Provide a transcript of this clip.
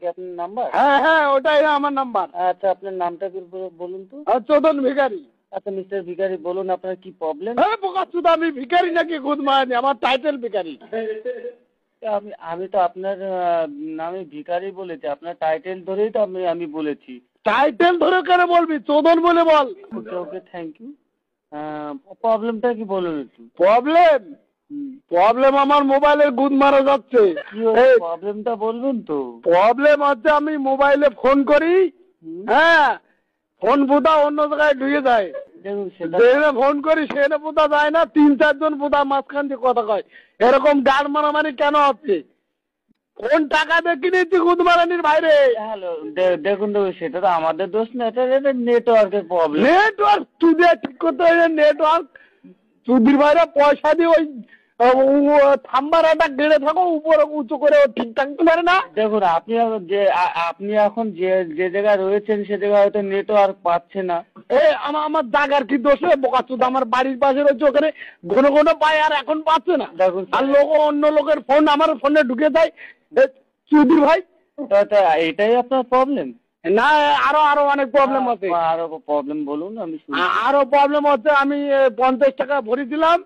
কি আপনার নাম্বার? হ্যাঁ হ্যাঁ, ওটাই আমার নাম্বার। আচ্ছা, আপনার নামটা কি বলুন তো? চোদন ভিখারি। আচ্ছা মিস্টার ভিখারি, বলুন আপনার কি প্রবলেম? হ্যাঁ বোকাচোদা, আমি ভিখারি নাকি খুদ মারানি? আমার টাইটেল ভিখারি। আমি আমি তো আপনার নামে ভিখারি বলেছি, আপনার টাইটেল ধরেই তো আমি বলেছি। টাইটেল ধরে কেন বলবি? চোদন বলে বল। ওকে ওকে, থ্যাংক ইউ। প্রবলেমটা কি বলুন একটু। প্রবলেম? প্রবলেম আমার মোবাইলের গুদ মারা যাচ্ছে। কি হয়েছে, প্রবলেমটা বলবেন তো? প্রবলেম হচ্ছে আমি মোবাইলে ফোন করি, হ্যাঁ, ফোন বোধা অন্য জায়গায় ঢুকে যায়। দেখুন সেটা যেখানে ফোন করি সেখানে বোধা যায় না, 3-4 জন বোধা মাঝখান দিয়ে কথা কয়। এরকম গাড় মারামারি কেন হচ্ছে? কোন টাকা দিয়ে কিনেছি গুদ মারানির বাইরে? হ্যালো, দেখুন দেখুন, সেটা তো আমাদের দোষ না, এটা নেটওয়ার্কের প্রবলেম। নেটওয়ার্ক চুদিয়ে ঠিক করতে হয়। নেটওয়ার্ক চুদির বাইরে পয়সা দিয়ে ওই থাম্বারাটা গেড়ে থাকো, উপরে উঁচু করে ঠিক থাকতে পারে না। দেখুন আপনি এখন যে যে জায়গায় রয়েছেন সে জায়গায় হয়তো নেটওয়ার্ক পাচ্ছে না। আমার জাগার কি দোষ রে বোকাচোদা? আমার বাড়ির পাশে রয়েছে, ওখানে ঘন ঘন পায়, আর এখন পাচ্ছে না। দেখুন আর লোক অন্য লোকের ফোন আমার ফোনে ঢুকে যায়। চুদির ভাই, তা এটাই আপনার প্রবলেম? না, আরো আরো অনেক প্রবলেম আছে। আরো প্রবলেম বলুন, আমি শুনি। আরো প্রবলেম হচ্ছে, আমি 50 টাকা ভরি দিলাম,